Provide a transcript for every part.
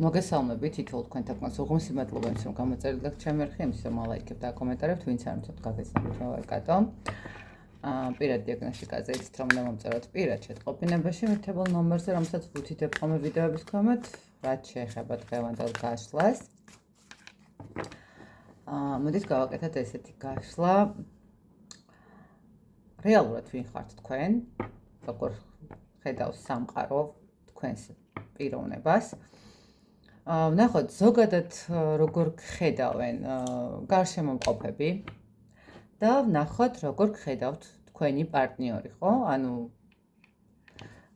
მოგესალმებით თითოეულ თქვენთაგან უღრმესი მადლობა იმის რომ გამოწერილდით ჩემი არხი იმის რომ ლაიქებთ და კომენტარებთ ვინც არ მიცოთ გაგეცნობით მე ვარ კატო პირად დიაგნოსტიკაზე იცით რომ უნდა მომწეროთ პირად შეტყობინებაში მითებულ ნომერზე რომელსაც ვუთითებ ხოლმე ვიდეოების ქვემოთ რაც შეეხება დღევანდელ გაშლას მოდით გავაკეთოთ ესეთი გაშლა რეალურად ვინ ხართ თქვენ როგორ ხედავს სამყარო თქვენს პიროვნებას ვნახოთ ზოგადად როგორ ხედავენ გარშემომყოფები და ვნახოთ როგორ ხედავთ თქვენი პარტნიორი, ხო? ანუ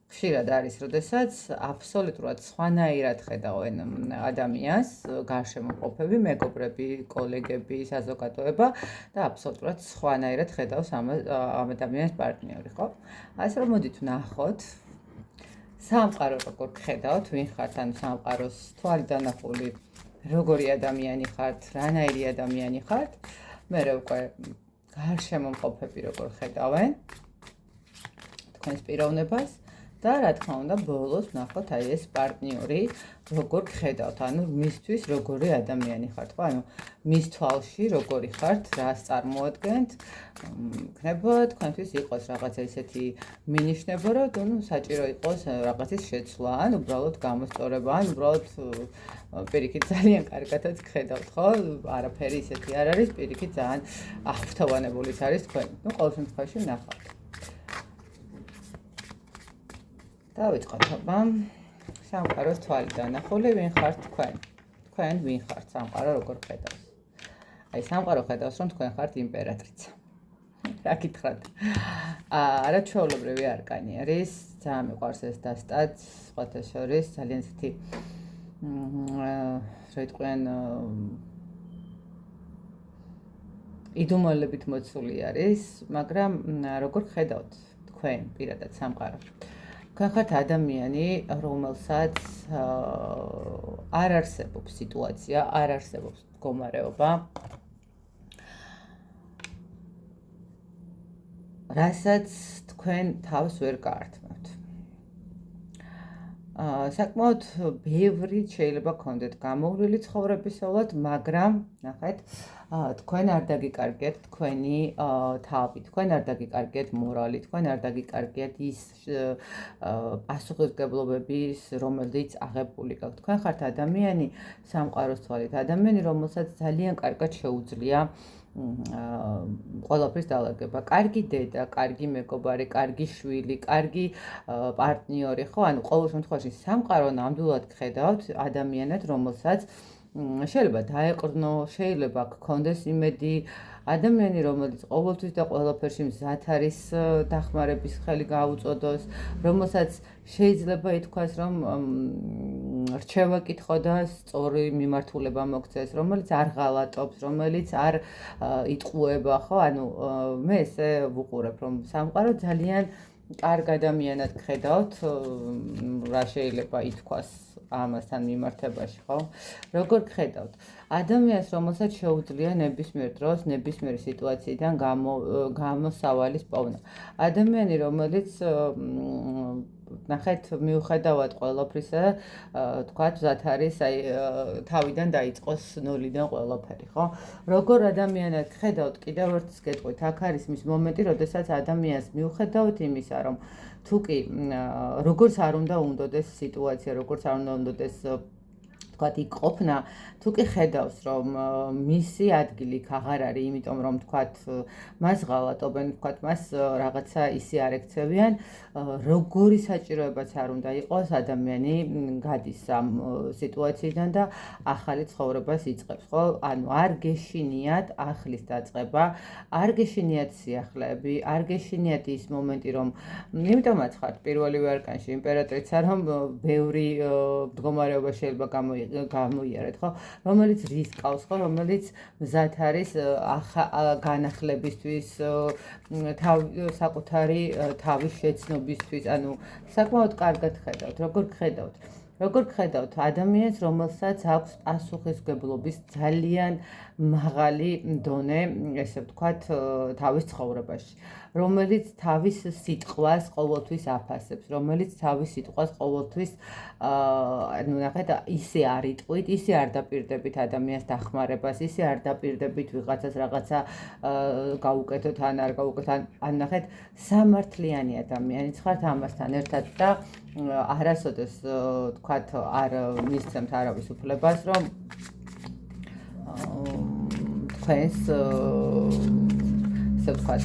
ხშირად არის, როდესაც აბსოლუტურად სხვანაირად ხედავენ ადამიანს, გარშემომყოფები, მეგობრები, კოლეგები, საზოგადოება და აბსოლუტურად სხვანაირად ხედავს ამ ადამიანის პარტნიორი, ხო? ასე რომ მოდით ვნახოთ სამყარო როგორ ხედავთ, ვინ ხართ, ანუ სამყაროს თვალი დანახული, როგორი ადამიანი ხართ, რანაირი ადამიანი ხართ, მე უკვე გარშემომყოფები როგორ ხედავენ თქვენს პიროვნებას და რა თქმა უნდა ბოლოს ვნახოთ აი ეს პარტნიორი როგორ ხედავთ, ანუ მისთვის როგორი ადამიანი ხართ, ხო? ანუ მის თვალში როგორი ხართ, რას წარმოადგენთ, იქნება თქვენთვის იყოს რაღაცა ისეთი მინიშნება, რომ საჭირო იყოს რაღაცის შეცვლა, ან უბრალოდ გამოსწორება, ან უბრალოდ პირიქით ძალიან კარგადაც ხედავთ, ხო? არაფერი ისეთი არ არის, პირიქით ძალიან აღფრთოვანებულიც არის თქვენ. ყოველ შემთხვევაში ვნახავთ. დავიწყოთ აბა სამყაროს თვალი დანახული ვინ ხართ თქვენ ვინ ხართ სამყარო როგორ ხედავს აი სამყარო ხედავს რომ თქვენ ხართ იმპერატრიცა რა გითხრათ რა ჩვეულებრივი არკანი არის ძალიან მიყვარს ეს დასტაც სხვათა შორის ძალიან ისეთი რა იტყვიან იდუმალებით მოცული არის მაგრამ როგორ ხედავთ თქვენ პირადად სამყარო თქვენ ხართ ადამიანი, რომელსაც არ არსებობს სიტუაცია, არ არსებობს მდგომარეობა, რასაც თქვენ თავს ვერ გაართმევთ. საკმაოდ ბევრი შეიძლება გქონდეთ გამოვლილი ცხოვრებისეულად, მაგრამ ნახეთ, თქვენ არ დაგიკარგეთ თქვენი თავი, თქვენ არ დაგიკარგეთ მორალი, თქვენ არ დაგიკარგეთ ის პასუხისმგებლობების, რომელიც აღებული გაქვთ. თქვენ ხართ ადამიანი სამყაროს თვალით, ადამიანი, რომელსაც ძალიან კარგად შეუძლია ყველაფრის დალაგება. კარგი დედა, კარგი მეგობარი, კარგი შვილი, კარგი პარტნიორი, ხო? ანუ ყოველ შემთხვევაში სამყარო ნამდვილად გხედავთ ადამიანად, რომელსაც შეიძლება დაეყრდნო, შეიძლება გქონდეს იმედი, ადამიანი, რომელიც ყოველთვის და ყველაფერში მზად არის დახმარების ხელი გაუწოდოს, რომელსაც შეიძლება ითქვას, რომ რჩევა კითხო და სწორი მიმართულება მოგცეს, რომელიც არ ღალატობს, რომელიც არ იტყუება, ხო? ანუ მე ესე ვუყურებ, რომ სამყარო ძალიან კარგ ადამიანად გხედავთ, რა შეიძლება ითქვას ამასთან მიმართებაში, ხო? როგორ გხედავთ? ადამიანს, რომელსაც შეუძლია ნებისმიერ დროს, ნებისმიერი სიტუაციიდან გამოსავალის პოვნა. ადამიანი, რომელიც ნახეთ, მიუხედავად ყველაფრისა, თქვათ, მზად არის, აი, თავიდან დაიწყოს ნულიდან ყველაფერი, ხო? როგორ ადამიანად გხედავთ, კიდევ ერთს გეტყვით, აქ არის მის მომენტი, როდესაც ადამიანს მიუხედავად იმისა, რომ თუკი როგორც არ უნდა უნდოდეს სიტუაცია, როგორც არ უნდა უნდოდეს თქვათ იქ ყოფნა, თუკი ხედავს, რომ მისი ადგილი იქ აღარ არის, იმიტომ რომ თქვათ მას ღალატობენ, თქვათ მას რაღაცა ისე არ ექცევიან, როგორი საჭიროებაც არ უნდა იყოს, ადამიანი გადის ამ სიტუაციიდან და ახალი ცხოვრებას იწყებს, ხო? ანუ არ გეშინიათ ახლის დაწყება, არ გეშინიათ სიახლეები, არ გეშინიათ ის მომენტი, რომ იმიტომაც ხართ პირველივე არკანში იმპერატრიცა, რომ ბევრი მდგომარეობა შეიძლება გამოიარეთ, ხო? რომელიც რისკავს, ხო? რომელიც მზად არის განახლებისთვის, საკუთარი თავის შეცნობისთვის, ანუ საკმაოდ კარგად ხედავთ, როგორ გხედავთ? როგორ გხედავთ ადამიანს, რომელსაც აქვს პასუხისმგებლობის ძალიან მაღალი დონე, ესე ვთქვათ, თავის ცხოვრებაში. რომელიც თავის სიტყვას ყოველთვის აფასებს, რომელიც თავის სიტყვას ყოველთვის ნახეთ, ისე არ იტყვით, ისე არ დაპირდებით ადამიანს დახმარებას, ისე არ დაპირდებით ვიღაცას რაღაცა გაუკეთოთ ან არ გაუკეთოთ, ან ნახეთ, სამართლიანი ადამიანიც ხართ ამასთან ერთად და არასოდეს თქვათ არ მისცემთ არავის უფლებას, რომ თქვენს ესე ვთქვათ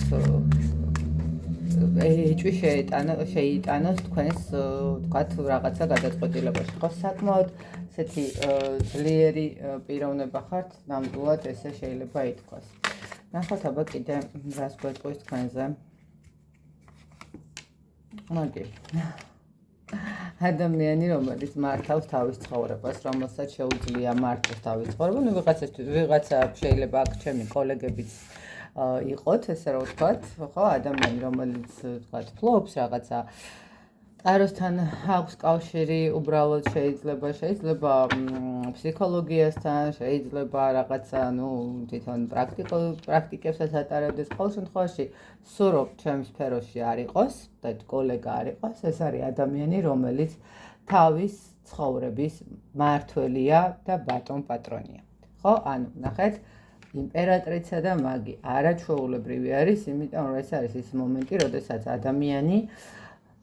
ეჭვი შეიტანოს თქვენს ვთქვათ რაღაცა გადაწყვეტილებაში. ხო, საკმაოდ ესეთი ძლიერი პიროვნება ხართ, ნამდვილად ესე შეიძლება ითქვას. ნახოთ აბა კიდე რას გვეტყვის თქვენზე. მაგი ადამიანი, რომელიც მართავს თავის ცხოვრებას, რომელსაც შეუძლია მართოს თავის ცხოვრება, ну ვიღაცა შეიძლება აქ ჩემი კოლეგებიც იყოთ, ესე რომ ვთქვათ, ხო, ადამიანი, რომელიც ვთქვათ, ფლობს რაღაცა ტაროსთან აქვს კავშირი, უბრალოდ შეიძლება ფსიქოლოგიასთან, შეიძლება რაღაცა, ну, თვითონ პრაქტიკებსაც ატარებდეს. ყოველ შემთხვევაში, სურობ ჩემს სფეროში არ იყოს და კოლეგა არ იყოს, ეს არის ადამიანი, რომელიც თავის ცხოვრების მმართველია და ბატონ-პატრონია. ხო, ანუ ნახეთ, იმპერატრიცა და მაგი არაჩვეულებრივი არის, იმიტომ რომ ეს არის ის მომენტი, როდესაც ადამიანი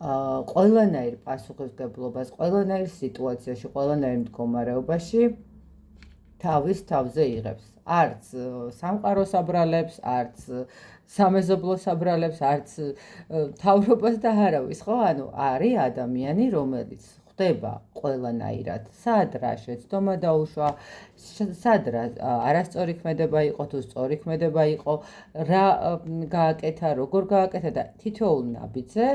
ყველანაირ პასუხისმგებლობას, ყველანაირ სიტუაციაში, ყველანაირ მდგომარეობაში თავის თავზე იღებს. არც სამყაროს აბრალებს, არც სამეზობლოს აბრალებს, არც თავრობას და არავის, ხო? ანუ არის ადამიანი, რომელიც ხდება ყველანაირად. სად რა შეცდომა დაუშვა, სად რა არასწორი ქმედება იყო, თუ სწორი ქმედება იყო, რა გააკეთა, როგორ გააკეთა და თითოეულ ნაბიჯზე,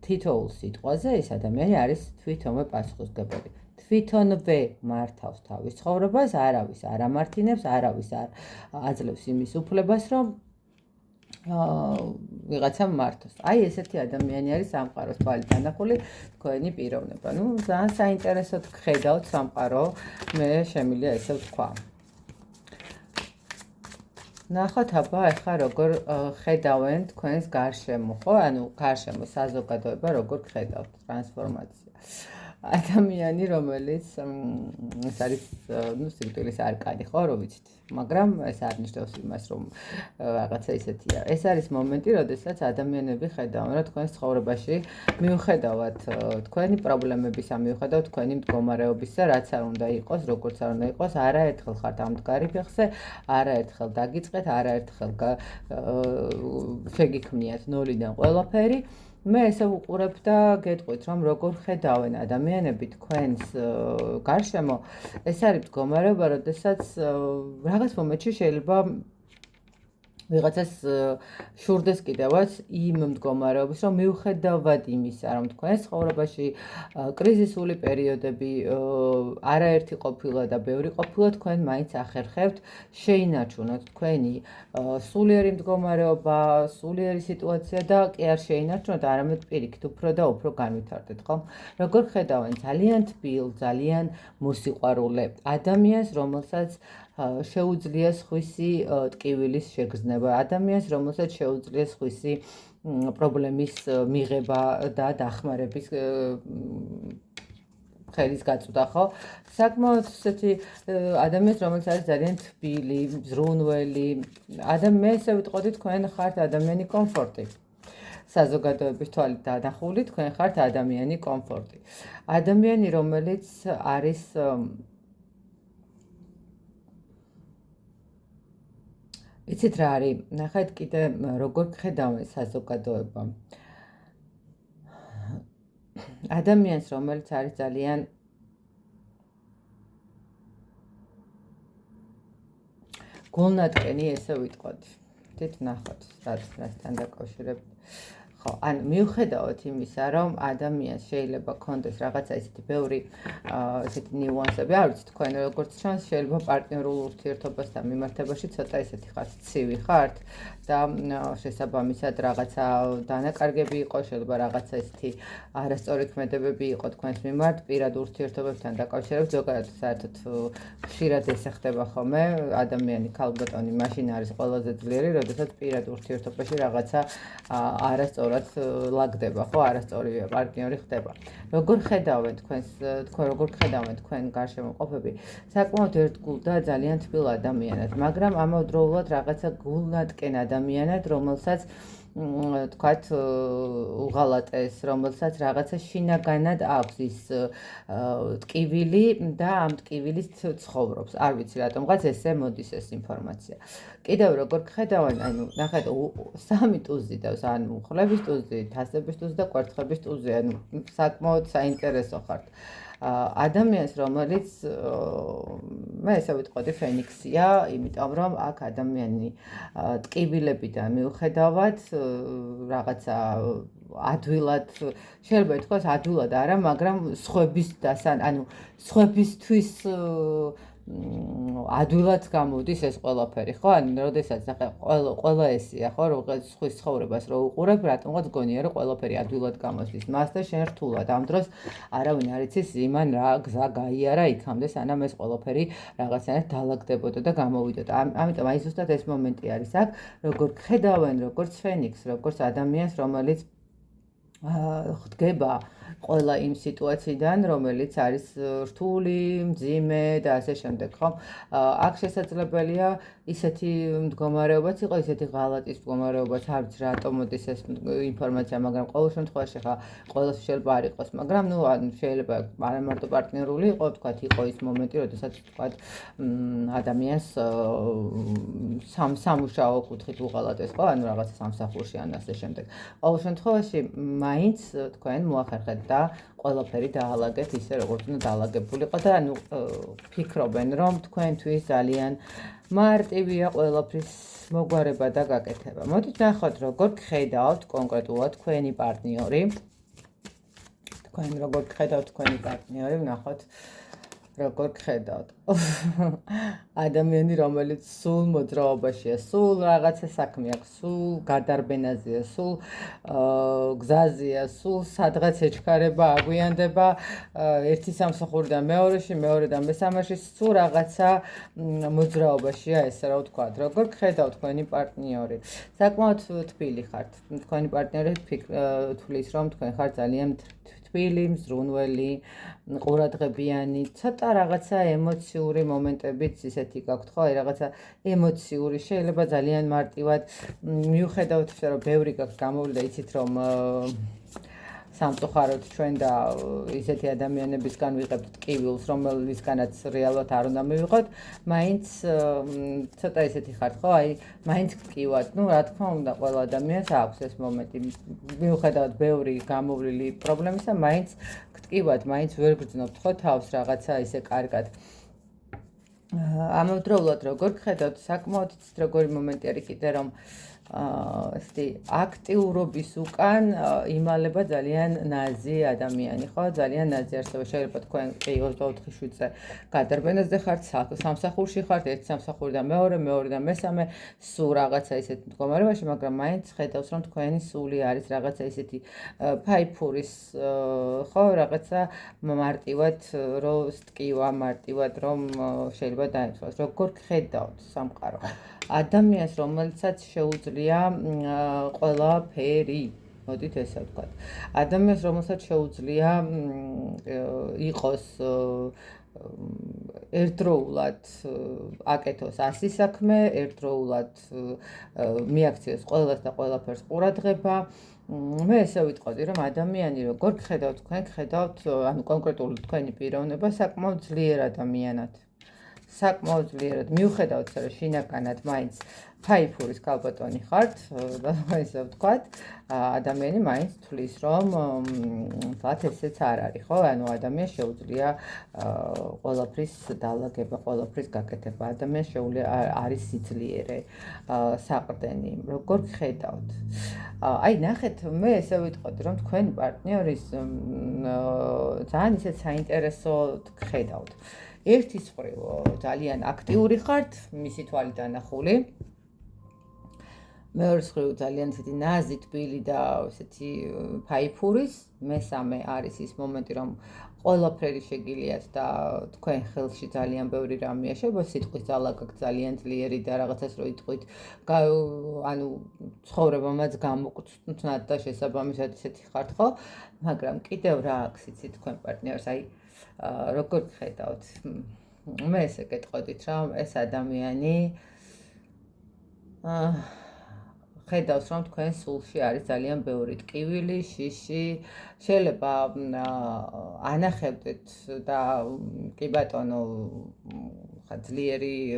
თითოეულ სიტყვაზე ეს ადამიანი არის თვითონვე პასუხისმგებელი. თვითონვე მართავს თავის ცხოვრებას, არავის არ ამართინებს, არავის არ აძლევს იმის უფლებას, რომ ვიღაცამ მართოს. აი ესეთი ადამიანი არის სამყაროს თვალით დანახული თქვენი პიროვნება. ну, ძალიან საინტერესოდ გხედავთ სამყარო, მე შემიძლია ესე ვთქვა. ნახოთ აბა ახლა როგორ ხედავენ თქვენს გარშემო, ხო? ანუ გარშემო საზოგადოება როგორ გხედავთ ტრანსფორმაცია. ადამიანი, რომელიც ეს არის, ну, სიკვდილის არკანი, ხო, რო ვიცით, მაგრამ ეს არ ნიშნავს იმას, რომ რაღაცა ისეთია. ეს არის მომენტი, როდესაც ადამიანები ხედავენ, რომ თქვენს ცხოვრებაში მიუხედავად თქვენი პრობლემებისა, მიუხედავად თქვენი მდგომარეობისა, რაც არ უნდა იყოს, როგორც არ უნდა იყოს, არაერთხელ ხართ ამ მდგარი ფეხზე, არაერთხელ დაგიწყეთ, არაერთხელ შეგიქმნიათ ნოლიდან ყველაფერი. მე ესე ვუყურებ და გეტყვით, რომ როგორ ხედავენ ადამიანები თქვენს გარშემო, ეს არის მდგომარეობა, როდესაც რაღაც მომენტში შეიძლება ვიღაცას შურდეს კიდევაც იმ მდგომარეობის, რომ მიუხედავად იმისა, რომ თქვენს ცხოვრებაში კრიზისული პერიოდები არაერთი ყოფილა და ბევრი ყოფილა, თქვენ მაინც ახერხებთ შეინარჩუნოთ თქვენი სულიერი მდგომარეობა, სულიერი სიტუაცია და კი არ შეინარჩუნოთ, არამედ პირიქით უფრო და უფრო განვითარდეთ, ხო? როგორ ხედავენ ძალიან თბილ, ძალიან მოსიყვარულე ადამიანს, რომელსაც შეუძლია სხვისი ტკივილის შეგრძნება, ადამიანს, რომელსაც შეუძლია სხვისი პრობლემის მიღება და დახმარების ხელის გაწვდა, ხო? საკმაოდ ესეთი ადამიანს, რომელიც არის ძალიან თბილი, მზრუნველი, მე ესე ვიტყოდი, თქვენ ხართ ადამიანი კომფორტი. საზოგადოების თვალით დანახული, თქვენ ხართ ადამიანი კომფორტი. ადამიანი, რომელიც არის იცით რა არის, ნახეთ კიდე როგორ გხედავენ საზოგადოება. ადამიანს, რომელიც არის ძალიან გულნატკენი, ესე ვიტყოდი. თით ნახოთ, რასთან დაკავშირებით. ხო, ან მიუხედავად იმისა, რომ ადამიანს შეიძლება ქონდეს რაღაცა ისეთი ბევრი ესეთი ნიუანსები, არ ვიცი თქვენ როგორც ჩანს, შეიძლება პარტნიორულ ურთიერთობასთან მიმართებაში ცოტა ესეთი ხართ, ცივი ხართ და შესაბამისად რაღაცა დანაკარგები იყო, შეიძლება რაღაცა ესეთი არასწორი ქმედებები იყო თქვენს მიმართ, პირად ურთიერთობებთან დაკავშირებით, ზოგადად საერთოდ ხშირად ესე ხდება ხოლმე, ადამიანი ქალბატონი მაშინ არის ყველაზე ძლიერი, როდესაც პირად ურთიერთობაში რაღაცა არასწორად ლაგდება, ხო, არასწორი პარტნიორი ხდება. როგორ ხედავენ თქვენ გარშემოყოფები? საკმაოდ ერთგულ და ძალიან თბილ ადამიანად, მაგრამ ამავდროულად რაღაცა გულნატკენ ადამიანად, რომელსაც თქვათ უღალატეს, რომელსაც რაღაცა შინაგანად აქვს ის ტკივილი და ამ ტკივილით ცხოვრობს. არ ვიცი რატომღაც ესე მოდის ეს ინფორმაცია. კიდევ როგორ ხედავენ, ანუ ნახეთ, სამი ტუზი დავს, ანუ ხლების ტუზი, თასების ტუზი და კვერთხების ტუზი, ანუ საკმაოდ საინტერესო ხართ. ადამიანს, რომელიც მე ესე ვიტყოდი ფენიქსია, იმიტომ რომ აქ ადამიანი ტკივილებიდან მიუხედავად რაღაცა ადვილად, შეიძლება ითქვას ადვილად არა, მაგრამ ანუ სხვებისთვის ადვილად გამოდის ეს ყველაფერი, ხო? ანუ როდესაც ნახე ყველა ესია, ხო, რაღაც სხვის ცხოვრებას რო უყურებ, რატომღაც გონია რომ ყველაფერი ადვილად გამოსდის. მას და შენ რთულად ამ დროს არავინ არ იცის იმან რა გზა გაიარა იქამდე, სანამ ეს ყველაფერი რაღაცნაირად დაალაგდებოდა და გამოვიდოდა. ამიტომ აი ზუსტად ეს მომენტი არის აქ, როგორ ხედავენ, როგორც ფენიქსს, როგორც ადამიანს, რომელიც ხდება ყველა იმ სიტუაციიდან, რომელიც არის რთული, მძიმე და ასე შემდეგ, ხო? აქ შესაძლებელია ისეთი მდგომარეობაც იყო, ისეთი ღალატის მდგომარეობაც, არ ვიცი რატომ მოდის ეს ინფორმაცია, მაგრამ ყოველ შემთხვევაში ხა ყველას შეიძლება არ იყოს, მაგრამ ნუ შეიძლება არა მარტო პარტნიორული იყო, თქვათ, იყო ის მომენტი, როდესაც თქვათ ადამიანს სამუშაო კუთხით უღალატეს, ხო? ანუ რაღაცა სამსახურში ან ასე შემდეგ. ყოველ შემთხვევაში მაინც თქვენ მოახერხეთ და ყველაფერი დაალაგეთ ისე, როგორც უნდა დაალაგებულიყო და ანუ ფიქრობენ, რომ თქვენთვის ძალიან მარტივია ყველაფრის მოგვარება და გაკეთება. მოდით ნახოთ, როგორ გხედავთ კონკრეტულად თქვენი პარტნიორი. თქვენ როგორ გხედავთ თქვენი პარტნიორი, ვნახოთ როგორ გხედავთ. ადამიანი, რომელიც სულ მოძრაობაშია, სულ რაღაცა საქმე აქვს, სულ გადარბენაზეა, სულ გზაზეა, სულ სადღაც ეჩქარება, აგვიანდება, ერთი სამსახურიდან მეორეში, მეორე და მესამეში, სულ რაღაცა მოძრაობაშია, ესე რა ვთქვათ. როგორ გხედავთ თქვენი პარტნიორი? საკმაოდ თბილი ხართ. თქვენი პარტნიორი თვლის, რომ თქვენ ხართ ძალიან თბილი, მზრუნველი, ყურადღებიანი, ცოტა რაღაცა ემოციური მომენტებიც ისეთი გაქვთ, ხო? რაღაცა ემოციური, შეიძლება ძალიან მარტივად მიუხედავთ იმისა, რომ ბევრი გაქვთ გამოვლი და იცით, რომ სამწუხაროდ ჩვენ და ისეთი ადამიანებისგან ვიღებთ ტკივილს, რომელისგანაც რეალურად არ უნდა მივიღოთ, მაინც ცოტა ისეთი ხართ, ხო? აი, მაინც გტკივათ. ნუ რა თქმა უნდა, ყველა ადამიანს აქვს ეს მომენტი. მიუხედავად ბევრი გამოვლილი პრობლემისა, მაინც გტკივათ, მაინც ვერ გრძნობთ, ხო, თავს რაღაცა ისე კარგად. ამავდროულად როგორ გხედავთ, საკმაოდ იცით როგორი მომენტი არის კიდე, რომ ესეთი აქტიურობის უკან იმალება ძალიან ნაზი ადამიანი, ხო? ძალიან ნაზი არსება. შეიძლება თქვენ კი 24-7 წე გადარბენაზე ხართ, სამსახურში ხართ, ერთი სამსახურიდან მეორედან მესამე, სულ რაღაცა ისეთ მდგომარეობაში, მაგრამ მაინც ხედავს, რომ თქვენი სული არის რაღაცა ისეთი ფაიფურის, ხო, რაღაცა მარტივად რო სტკივა, მარტივად რომ შეიძლება დაემსვას. როგორ გხედავთ სამყარო? ადამიანს, რომელსაც შეუძლია ყველაფერი, მოდით ესე ვთქვათ. ადამიანს, რომელსაც შეუძლია იყოს ერთდროულად აკეთოს 100 საქმე, ერთდროულად მიაქციოს ყველას და ყველაფერს ყურადღება. მე ესე ვიტყოდი, რომ ადამიანი როგორ გხედავთ, თქვენ გხედავთ, ანუ კონკრეტული თქვენი პიროვნება საკმაოდ ძლიერ ადამიანად. საკმაოდ ძლიერად მიუხედავად იმისა, რომ შინაგანად მაინც ფაიფურის ქალბატონი ხართ, ისე ვთქვათ, ადამიანი მაინც თვლის, რომ ვთქვათ, ესეც არ არის, ხო? ანუ ადამიანს შეუძლია ყველაფრის დალაგება, ყველაფრის გაკეთება. ადამიანს შეუძლია არის სიძლიერე, საყრდენი. როგორ ხედავთ? აი, ნახეთ, მე ესე ვიტყოდი, რომ თქვენი პარტნიორის ძალიან ისეთ საინტერესოდ ხედავთ. ერთის მხრივ ძალიან აქტიური ხართ, მისი თვალი დანახული. მეორის მხრივ ძალიან ისეთი ნაზი, თბილი და ესეთი ფაიფურის. მესამე არის ის მომენტი, რომ ყველაფერი შეგიძლიათ და თქვენ ხელში ძალიან ბევრი რამეა, შეიძლება სიტყვის ძალა გაქვთ ძალიან ძლიერი და რაღაცას რო იტყვით, ანუ ცხოვრებამაც გამოგწვნათ და შესაბამისად ისეთი ხართ, ხო? მაგრამ კიდევ რა აქვს იცით თქვენ პარტნიორს, აი როგორ ხედავთ? მე ესე გეტყოდით, რომ ეს ადამიანი ხედავს, რომ თქვენ სულში არის ძალიან ბევრი ტკივილი, შიში, შეიძლება ანახებდეთ და კი ბატონო, ძლიერი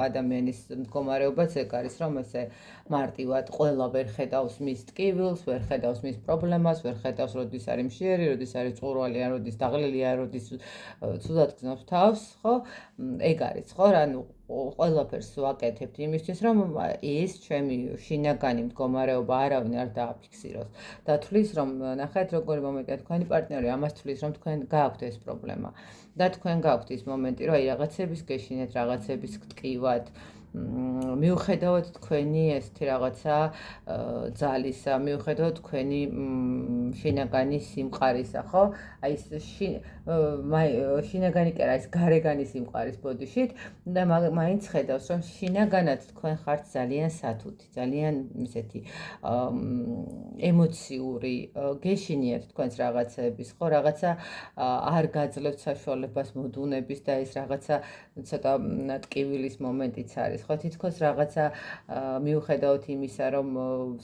ადამიანის მდგომარეობაც ეგ არის, რომ ესე მარტივად ყველა ვერ ხედავს მის ტკივილს, ვერ ხედავს მის პრობლემას, ვერ ხედავს, როდის არის მშიერი, როდის არის წყურვალი, ან როდის დაღლილია, როდის ცუდად გრძნობს თავს, ხო? ეგ არის, ხო? ანუ ყველაფერს ვაკეთებთ იმისთვის, რომ ის ჩემი შინაგანი მდგომარეობა არავინ არ დააფიქსიროს და თვლის, რომ ნახეთ, როგორი მომენტია თქვენი პარტნიორი ამას თვლის, რომ თქვენ გააქვთ ეს პრობლემა და თქვენ გააქვთ ის მომენტი, რომ აი რაღაცების გეშინეთ, რაღაცების გტკივათ, მიუხედავად თქვენი ესეთი რაღაცა ძალისა, მიუხედავად თქვენი შინაგანი სიმყარისა, ხო? აი ეს შინაგანი კი არა, ეს გარეგანი სიმყარის ბოდიშით და მაინც ხედავს, რომ შინაგანად თქვენ ხართ ძალიან სათუთი, ძალიან ისეთი ემოციური, გეშინიათ თქვენს რაღაცების, ხო? რაღაცა არ გაძლევთ საშუალებას მოდუნების და ეს რაღაცა ცოტა ტკივილის მომენტიც არის, ხო? თითქოს რაღაცა მიუხედავად იმისა, რომ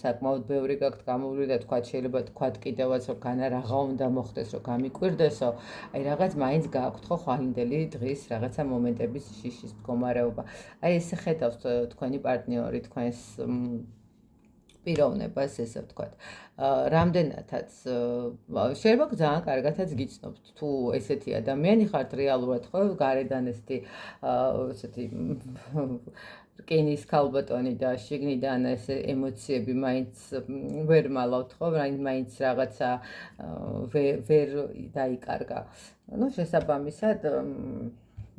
საკმაოდ ბევრი გაქვთ გამოვლილი და თქვათ შეიძლება თქვათ კიდევაც, რომ განა რაღა უნდა მოხდეს, რომ გამიკვირდესო, აი რაღაც მაინც გააქვთ, ხო? ხვალინდელი დღის რაღაცა მომენტების შიშის მდგომარეობა. აი ესე ხედავს თქვენი პარტნიორი თქვენს პიროვნებას, ესე ვთქვათ. რამდენადაც შეიძლება ძალიან კარგადაც გიცნობთ, თუ ესეთი ადამიანი ხართ რეალურად, ხო, გარედან ესეთი რკინის ქალბატონი და შიგნიდან ეს ემოციები მაინც ვერ მალავთ, ხო, მაინც რაღაცა ვერ დაიკარგა. ну, შესაბამისად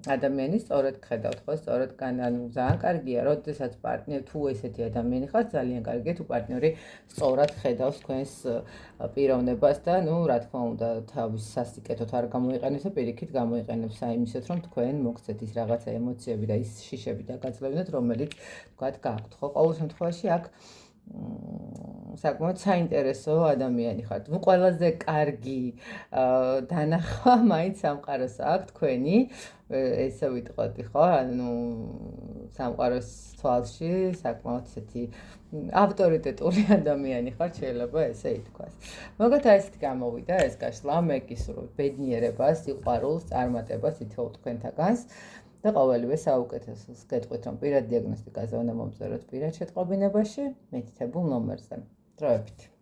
ადამიანი სწორად ხედავთ, ხო, სწორად ანუ ძალიან კარგია, როდესაც პარტნიორი თუ ესეთი ადამიანი ხართ, ძალიან კარგია, თუ პარტნიორი სწორად ხედავს თქვენს პიროვნებას და, ну, რა თქმა უნდა, თავის სასიკეთოდ არ გამოიყენებს და პირიქით გამოიყენებს საიმისოდ, რომ თქვენ მოგცეთ ის რაღაცა ემოციები და ის შიშები დაგაძლევინოთ, რომელიც, თქვათ, გაქვთ, ხო, ყოველ შემთხვევაში აქ საკმაოდ საინტერესო ადამიანი ხართ. ну, ყველაზე კარგი დანახვა მაინც სამყაროს აქვს თქვენი, ესე ვიტყოდი, ხო? ანუ სამყაროს თვალში საკმაოდ ესეთი ავტორიტეტული ადამიანი ხართ, შეიძლება ესე ითქვას. მოგეთ აი ესეთი გამოვიდა ეს გაშლა, მე გისურვებთ ბედნიერებას, სიყვარულს, წარმატებას თითოეულ თქვენთაგანს. და ყოველივე საუკეთესოს. გეტყვით, რომ პირად დიაგნოსტიკაზე უნდა მომწეროთ პირად შეტყობინებაში, მითითებულ ნომერზე. დროებით.